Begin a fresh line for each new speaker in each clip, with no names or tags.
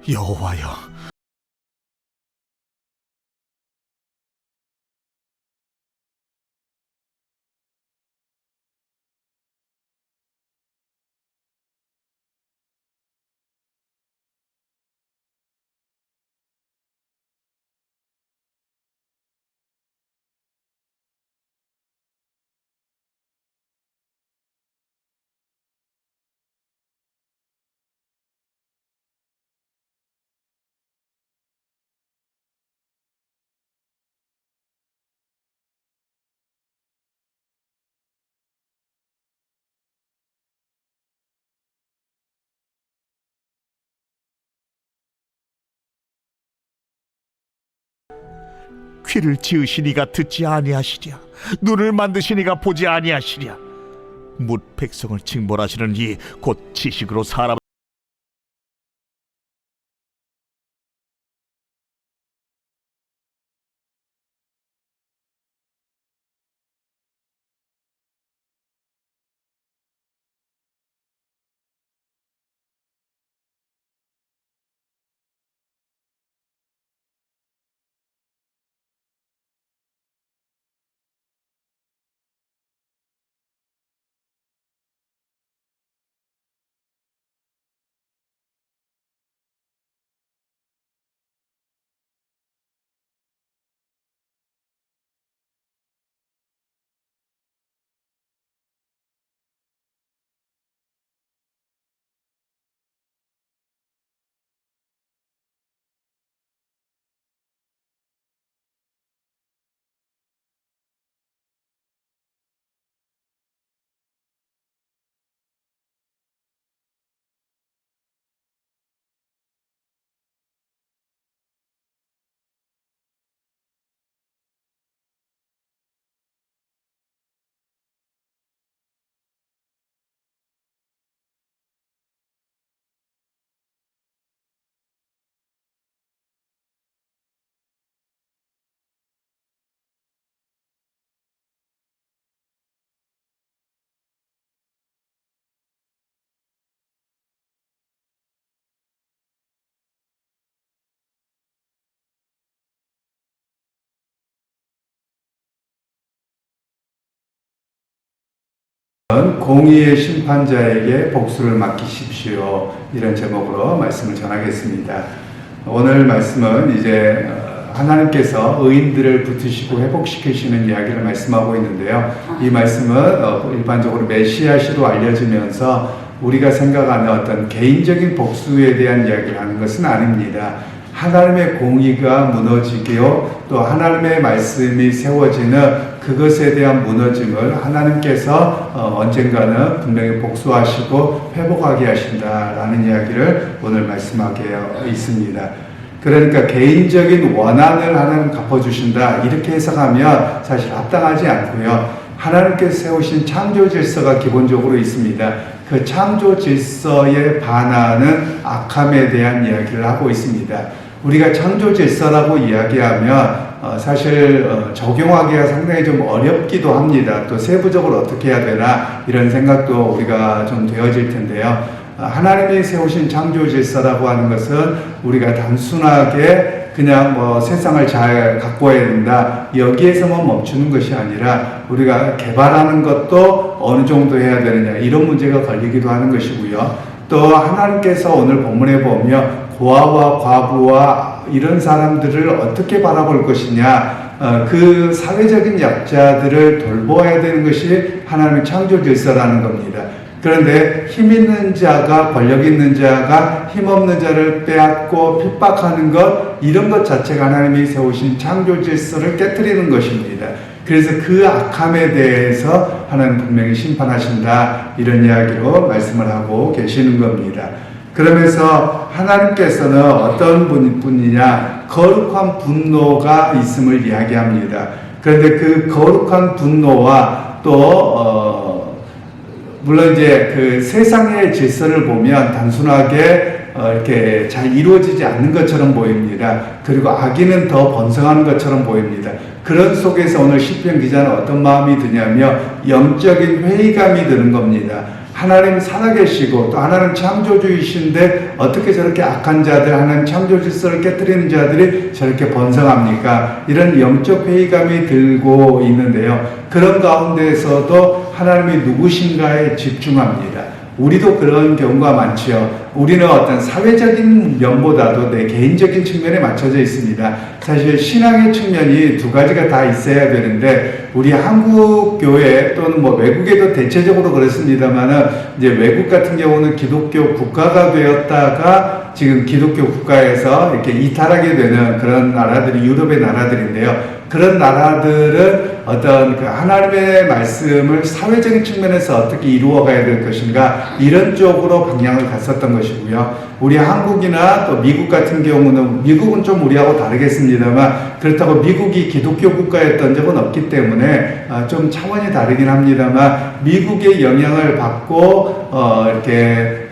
여호와여, 귀를 지으시니가 듣지 아니하시랴, 눈을 만드시니가 보지 아니하시랴. 뭇 백성을 징벌하시는 이 곧 지식으로 사람
공의의 심판자에게 복수를 맡기십시오. 이런 제목으로 말씀을 전하겠습니다. 오늘 말씀은 이제 하나님께서 의인들을 붙으시고 회복시키시는 이야기를 말씀하고 있는데요. 이 말씀은 일반적으로 메시아시로 알려지면서 우리가 생각하는 어떤 개인적인 복수에 대한 이야기를 하는 것은 아닙니다. 하나님의 공의가 무너지고 또 하나님의 말씀이 세워지는 그것에 대한 무너짐을 하나님께서 언젠가는 분명히 복수하시고 회복하게 하신다라는 이야기를 오늘 말씀하게 있습니다. 그러니까 개인적인 원한을 하나님 갚아주신다 이렇게 해석하면 사실 합당하지 않고요. 하나님께서 세우신 창조 질서가 기본적으로 있습니다. 그 창조 질서에 반하는 악함에 대한 이야기를 하고 있습니다. 우리가 창조 질서라고 이야기하면 사실 적용하기가 상당히 좀 어렵기도 합니다. 또 세부적으로 어떻게 해야 되나 이런 생각도 우리가 좀 되어질 텐데요. 하나님이 세우신 창조 질서라고 하는 것은 우리가 단순하게 그냥 세상을 잘 가꿔야 된다 여기에서만 멈추는 것이 아니라 우리가 개발하는 것도 어느 정도 해야 되느냐 이런 문제가 걸리기도 하는 것이고요. 또 하나님께서 오늘 본문에 보면 고아와 과부와 이런 사람들을 어떻게 바라볼 것이냐 그 사회적인 약자들을 돌보아야 되는 것이 하나님의 창조 질서라는 겁니다. 그런데 힘 있는 자가 권력 있는 자가 힘 없는 자를 빼앗고 핍박하는 것 이런 것 자체가 하나님이 세우신 창조 질서를 깨트리는 것입니다. 그래서 그 악함에 대해서 하나님 분명히 심판하신다 이런 이야기로 말씀을 하고 계시는 겁니다. 그러면서 하나님께서는 어떤 분이냐 거룩한 분노가 있음을 이야기합니다. 그런데 그 거룩한 분노와 또 물론 이제 그 세상의 질서를 보면 단순하게 이렇게 잘 이루어지지 않는 것처럼 보입니다. 그리고 악인은 더 번성하는 것처럼 보입니다. 그런 속에서 오늘 시편 기자는 어떤 마음이 드냐면 영적인 회의감이 드는 겁니다. 하나님 살아계시고 또 하나님 창조주이신데 어떻게 저렇게 악한 자들, 하나님 창조 질서를 깨뜨리는 자들이 저렇게 번성합니까? 이런 영적 회의감이 들고 있는데요. 그런 가운데에서도 하나님이 누구신가에 집중합니다. 우리도 그런 경우가 많지요. 우리는 어떤 사회적인 면보다도 내 개인적인 측면에 맞춰져 있습니다. 사실 신앙의 측면이 두 가지가 다 있어야 되는데 우리 한국 교회 또는 뭐 외국에도 대체적으로 그렇습니다만은 이제 외국 같은 경우는 기독교 국가가 되었다가 지금 기독교 국가에서 이렇게 이탈하게 되는 그런 나라들이 유럽의 나라들인데요. 그런 나라들은 어떤 그 하나님의 말씀을 사회적인 측면에서 어떻게 이루어가야 될 것인가 이런 쪽으로 방향을 갔었던 것이고요. 우리 한국이나 또 미국 같은 경우는 미국은 좀 우리하고 다르겠습니다만 그렇다고 미국이 기독교 국가였던 적은 없기 때문에 좀 차원이 다르긴 합니다만 미국의 영향을 받고 이렇게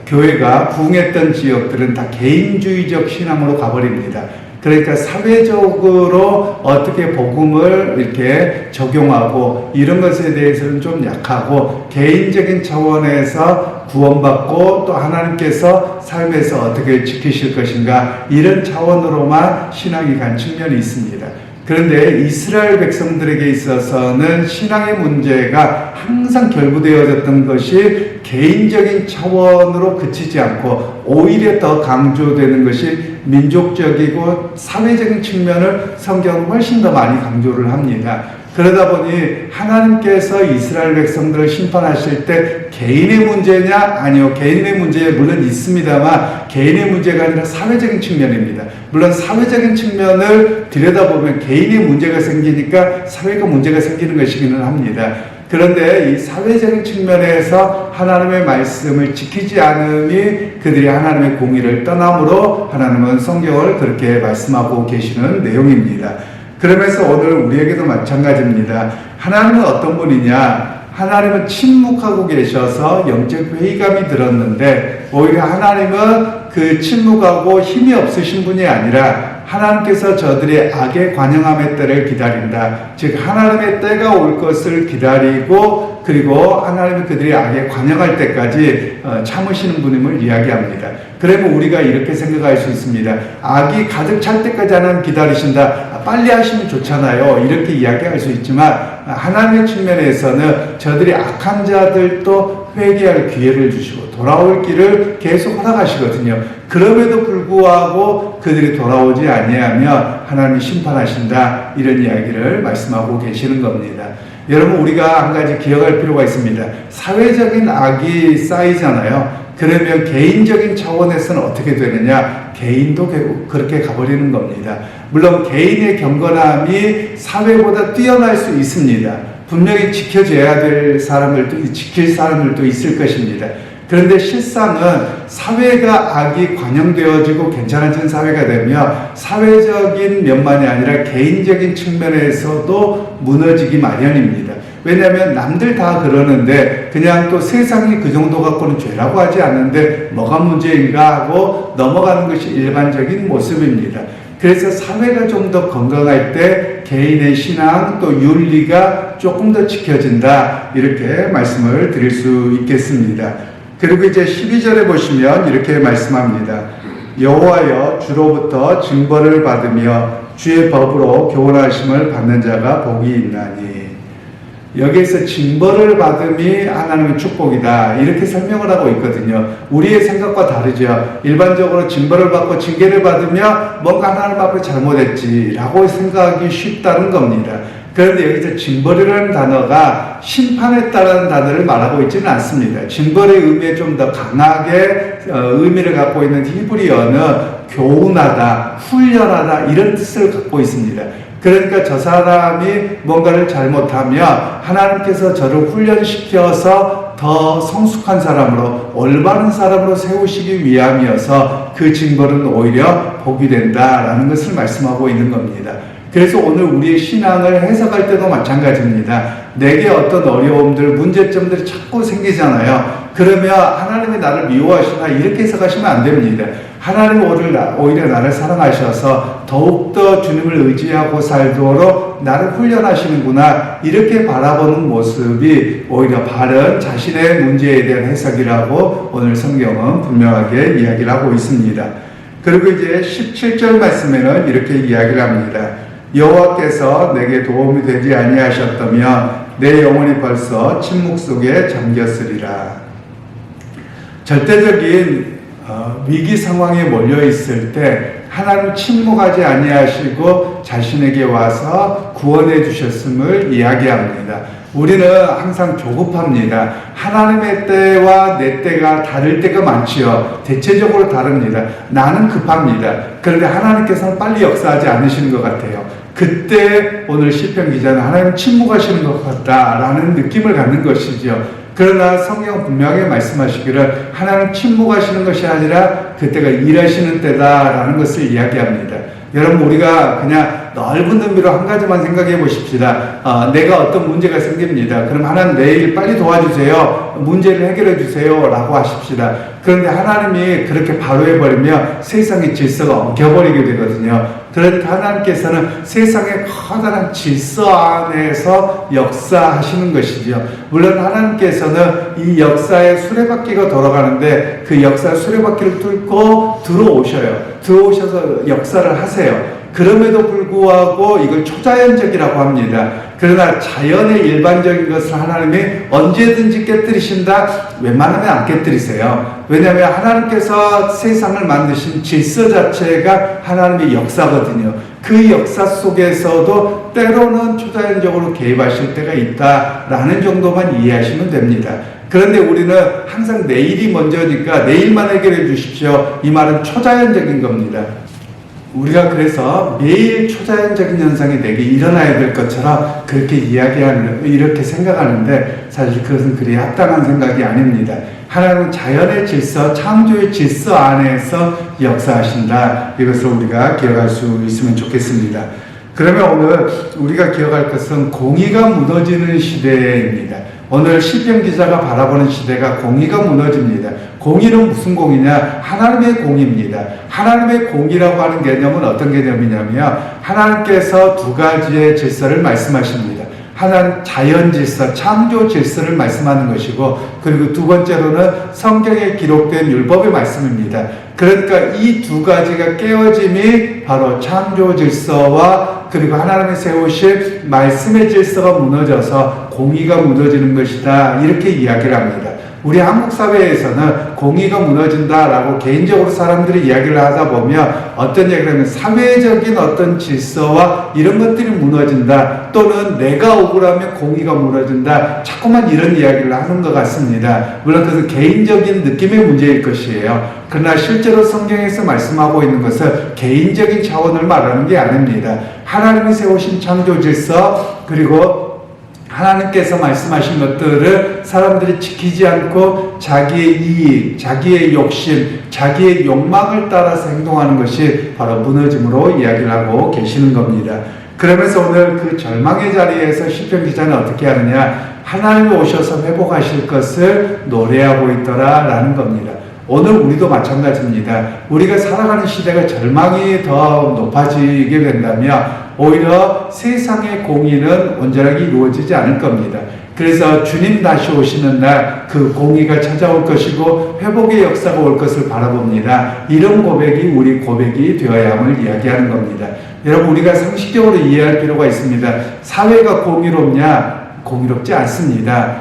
교회가 부흥했던 지역들은 다 개인주의적 신앙으로 가버립니다. 그러니까 사회적으로 어떻게 복음을 이렇게 적용하고 이런 것에 대해서는 좀 약하고 개인적인 차원에서 구원받고 또 하나님께서 삶에서 어떻게 지키실 것인가 이런 차원으로만 신앙이 간 측면이 있습니다. 그런데 이스라엘 백성들에게 있어서는 신앙의 문제가 항상 결부되어졌던 것이 개인적인 차원으로 그치지 않고 오히려 더 강조되는 것이 민족적이고 사회적인 측면을 성경은 훨씬 더 많이 강조를 합니다. 그러다 보니 하나님께서 이스라엘 백성들을 심판하실 때 개인의 문제냐? 아니요. 개인의 문제 물론 있습니다만 개인의 문제가 아니라 사회적인 측면입니다. 물론 사회적인 측면을 들여다보면 개인의 문제가 생기니까 사회가 문제가 생기는 것이기는 합니다. 그런데 이 사회적인 측면에서 하나님의 말씀을 지키지 않음이 그들이 하나님의 공의를 떠남으로 하나님은 성경을 그렇게 말씀하고 계시는 내용입니다. 그러면서 오늘 우리에게도 마찬가지입니다. 하나님은 어떤 분이냐? 하나님은 침묵하고 계셔서 영적 회의감이 들었는데 오히려 하나님은 그 침묵하고 힘이 없으신 분이 아니라 하나님께서 저들의 악의 관영함의 때를 기다린다. 즉 하나님의 때가 올 것을 기다리고 그리고 하나님이 그들이 악에 관영할 때까지 참으시는 분임을 이야기합니다. 그러면 우리가 이렇게 생각할 수 있습니다. 악이 가득 찰 때까지 하나님 기다리신다. 빨리 하시면 좋잖아요. 이렇게 이야기할 수 있지만 하나님의 측면에서는 저들이 악한 자들도 회개할 기회를 주시고 돌아올 길을 계속 허락하시거든요. 그럼에도 불구하고 그들이 돌아오지 아니하면 하나님이 심판하신다. 이런 이야기를 말씀하고 계시는 겁니다. 여러분 우리가 한 가지 기억할 필요가 있습니다. 사회적인 악이 쌓이잖아요. 그러면 개인적인 차원에서는 어떻게 되느냐? 개인도 결국 그렇게 가버리는 겁니다. 물론 개인의 경건함이 사회보다 뛰어날 수 있습니다. 분명히 지켜줘야 될 사람들도 지킬 사람들도 있을 것입니다. 그런데 실상은 사회가 악이 관영되어지고 괜찮아진 사회가 되면 사회적인 면만이 아니라 개인적인 측면에서도 무너지기 마련입니다. 왜냐하면 남들 다 그러는데 그냥 또 세상이 그 정도 갖고는 죄라고 하지 않는데 뭐가 문제인가 하고 넘어가는 것이 일반적인 모습입니다. 그래서 사회가 좀 더 건강할 때 개인의 신앙 또 윤리가 조금 더 지켜진다. 이렇게 말씀을 드릴 수 있겠습니다. 그리고 이제 12절에 보시면 이렇게 말씀합니다. 여호와여 주로부터 징벌을 받으며 주의 법으로 교훈하심을 받는 자가 복이 있나니. 여기에서 징벌을 받음이 하나님의 축복이다. 이렇게 설명을 하고 있거든요. 우리의 생각과 다르죠. 일반적으로 징벌을 받고 징계를 받으면 뭔가 하나님 앞에 잘못했지라고 생각하기 쉽다는 겁니다. 그런데 여기서 징벌이라는 단어가 심판했다는 단어를 말하고 있지는 않습니다. 징벌의 의미에 좀 더 강하게 의미를 갖고 있는 히브리어는 교훈하다, 훈련하다 이런 뜻을 갖고 있습니다. 그러니까 저 사람이 뭔가를 잘못하면 하나님께서 저를 훈련시켜서 더 성숙한 사람으로 올바른 사람으로 세우시기 위함이어서 그 징벌은 오히려 복이 된다라는 것을 말씀하고 있는 겁니다. 그래서 오늘 우리의 신앙을 해석할 때도 마찬가지입니다. 내게 어떤 어려움들, 문제점들이 자꾸 생기잖아요. 그러면 하나님이 나를 미워하시나 이렇게 해석하시면 안 됩니다. 하나님은 오히려 나를 사랑하셔서 더욱더 주님을 의지하고 살도록 그리고 나를 훈련하시는구나 이렇게 바라보는 모습이 오히려 바른 자신의 문제에 대한 해석이라고 오늘 성경은 분명하게 이야기를 하고 있습니다. 그리고 이제 17절 말씀에는 이렇게 이야기를 합니다. 여호와께서 내게 도움이 되지 아니하셨다면 내 영혼이 벌써 침묵 속에 잠겼으리라. 절대적인 위기 상황에 몰려 있을 때 하나님 침묵하지 아니하시고 자신에게 와서 구원해 주셨음을 이야기합니다. 우리는 항상 조급합니다. 하나님의 때와 내 때가 다를 때가 많지요. 대체적으로 다릅니다. 나는 급합니다. 그런데 하나님께서는 빨리 역사하지 않으시는 것 같아요. 그때 오늘 시편 기자는 하나님 침묵하시는 것 같다라는 느낌을 갖는 것이죠. 그러나 성경은 분명하게 말씀하시기를 하나님 침묵하시는 것이 아니라 그때가 일하시는 때다라는 것을 이야기합니다. 여러분 우리가 그냥 넓은 의미로 한 가지만 생각해 보십시다. 내가 어떤 문제가 생깁니다. 그럼 하나님 내일 빨리 도와주세요. 문제를 해결해 주세요 라고 하십시다. 그런데 하나님이 그렇게 바로 해버리면 세상의 질서가 엉켜버리게 되거든요. 그런데 하나님께서는 세상의 커다란 질서 안에서 역사하시는 것이죠. 물론 하나님께서는 이 역사의 수레바퀴가 돌아가는데 그 역사 수레바퀴를 뚫고 들어오셔요. 들어오셔서 역사를 하세요. 그럼에도 불구하고 이걸 초자연적이라고 합니다. 그러나 자연의 일반적인 것을 하나님이 언제든지 깨뜨리신다? 웬만하면 안 깨뜨리세요. 왜냐하면 하나님께서 세상을 만드신 질서 자체가 하나님의 역사거든요. 그 역사 속에서도 때로는 초자연적으로 개입하실 때가 있다라는 정도만 이해하시면 됩니다. 그런데 우리는 항상 내일이 먼저니까 내일만 해결해 주십시오. 이 말은 초자연적인 겁니다. 우리가 그래서 매일 초자연적인 현상이 내게 일어나야 될 것처럼 그렇게 이렇게 생각하는데 사실 그것은 그리 합당한 생각이 아닙니다. 하나님은 자연의 질서, 창조의 질서 안에서 역사하신다. 이것을 우리가 기억할 수 있으면 좋겠습니다. 그러면 오늘 우리가 기억할 것은 공의가 무너지는 시대입니다. 오늘 시편 기자가 바라보는 시대가 공의가 무너집니다. 공의는 무슨 공이냐? 하나님의 공의입니다. 하나님의 공의라고 하는 개념은 어떤 개념이냐면 하나님께서 두 가지의 질서를 말씀하십니다. 하나는 자연 질서, 창조 질서를 말씀하는 것이고 그리고 두 번째로는 성경에 기록된 율법의 말씀입니다. 그러니까 이 두 가지가 깨어짐이 바로 창조 질서와 그리고 하나님이 세우실 말씀의 질서가 무너져서 공의가 무너지는 것이다. 이렇게 이야기를 합니다. 우리 한국 사회에서는 공의가 무너진다라고 개인적으로 사람들이 이야기를 하다 보면 어떤 얘기를 하면 사회적인 어떤 질서와 이런 것들이 무너진다 또는 내가 억울하면 공의가 무너진다 자꾸만 이런 이야기를 하는 것 같습니다. 물론 그것은 개인적인 느낌의 문제일 것이에요. 그러나 실제로 성경에서 말씀하고 있는 것은 개인적인 차원을 말하는 게 아닙니다. 하나님이 세우신 창조 질서 그리고 하나님께서 말씀하신 것들을 사람들이 지키지 않고 자기의 이익, 자기의 욕심, 자기의 욕망을 따라서 행동하는 것이 바로 무너짐으로 이야기를 하고 계시는 겁니다. 그러면서 오늘 그 절망의 자리에서 시편 기자는 어떻게 하느냐? 하나님이 오셔서 회복하실 것을 노래하고 있더라라는 겁니다. 오늘 우리도 마찬가지입니다. 우리가 살아가는 시대가 절망이 더 높아지게 된다면 오히려 세상의 공의는 온전하게 이루어지지 않을 겁니다. 그래서 주님 다시 오시는 날 그 공의가 찾아올 것이고 회복의 역사가 올 것을 바라봅니다. 이런 고백이 우리 고백이 되어야 함을 이야기하는 겁니다. 여러분 우리가 상식적으로 이해할 필요가 있습니다. 사회가 공의롭냐? 공의롭지 않습니다.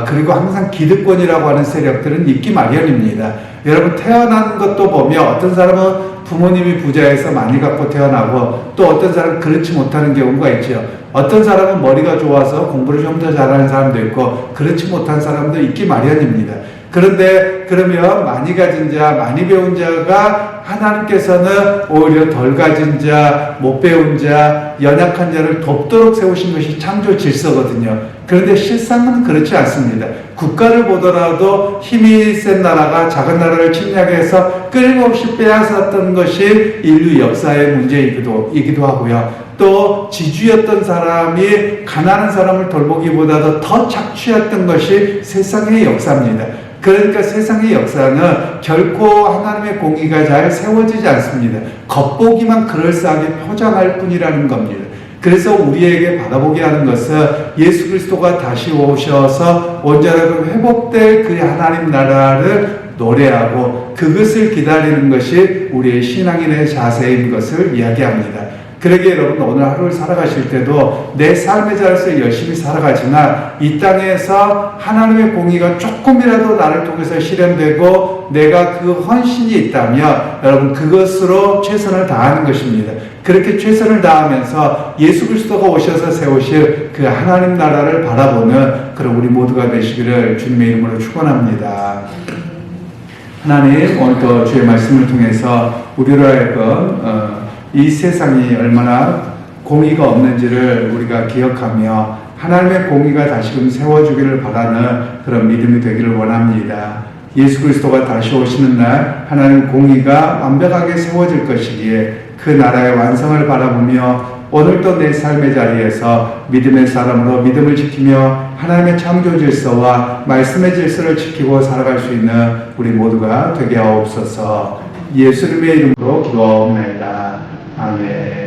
그리고 항상 기득권이라고 하는 세력들은 있기 마련입니다. 여러분 태어난 것도 보면 어떤 사람은 부모님이 부자에서 많이 갖고 태어나고 또 어떤 사람은 그렇지 못하는 경우가 있죠. 어떤 사람은 머리가 좋아서 공부를 좀 더 잘하는 사람도 있고 그렇지 못한 사람도 있기 마련입니다. 그런데 그러면 많이 가진 자, 많이 배운 자가 하나님께서는 오히려 덜 가진 자, 못 배운 자, 연약한 자를 돕도록 세우신 것이 창조 질서거든요. 그런데 실상은 그렇지 않습니다. 국가를 보더라도 힘이 센 나라가 작은 나라를 침략해서 끊임없이 빼앗았던 것이 인류 역사의 문제이기도 하고요. 또 지주였던 사람이 가난한 사람을 돌보기보다도 더 착취했던 것이 세상의 역사입니다. 그러니까 세상의 역사는 결코 하나님의 공의가 잘 세워지지 않습니다. 겉보기만 그럴싸하게 표장할 뿐이라는 겁니다. 그래서 우리에게 바라보게 하는 것은 예수 그리스도가 다시 오셔서 온전하게 회복될 그 하나님 나라를 노래하고 그것을 기다리는 것이 우리의 신앙인의 자세인 것을 이야기합니다. 그러기에 여러분 오늘 하루를 살아가실 때도 내 삶의 자리에서 열심히 살아가지만 이 땅에서 하나님의 공의가 조금이라도 나를 통해서 실현되고 내가 그 헌신이 있다면 여러분 그것으로 최선을 다하는 것입니다. 그렇게 최선을 다하면서 예수 그리스도가 오셔서 세우실 그 하나님 나라를 바라보는 그런 우리 모두가 되시기를 주님의 이름으로 축원합니다. 하나님 오늘도 주의 말씀을 통해서 우리로 하여금 이 세상이 얼마나 공의가 없는지를 우리가 기억하며 하나님의 공의가 다시금 세워주기를 바라는 그런 믿음이 되기를 원합니다. 예수 그리스도가 다시 오시는 날 하나님 공의가 완벽하게 세워질 것이기에 그 나라의 완성을 바라보며 오늘도 내 삶의 자리에서 믿음의 사람으로 믿음을 지키며 하나님의 창조 질서와 말씀의 질서를 지키고 살아갈 수 있는 우리 모두가 되게 하옵소서. 예수님의 이름으로 기도하옵나이다. 아멘.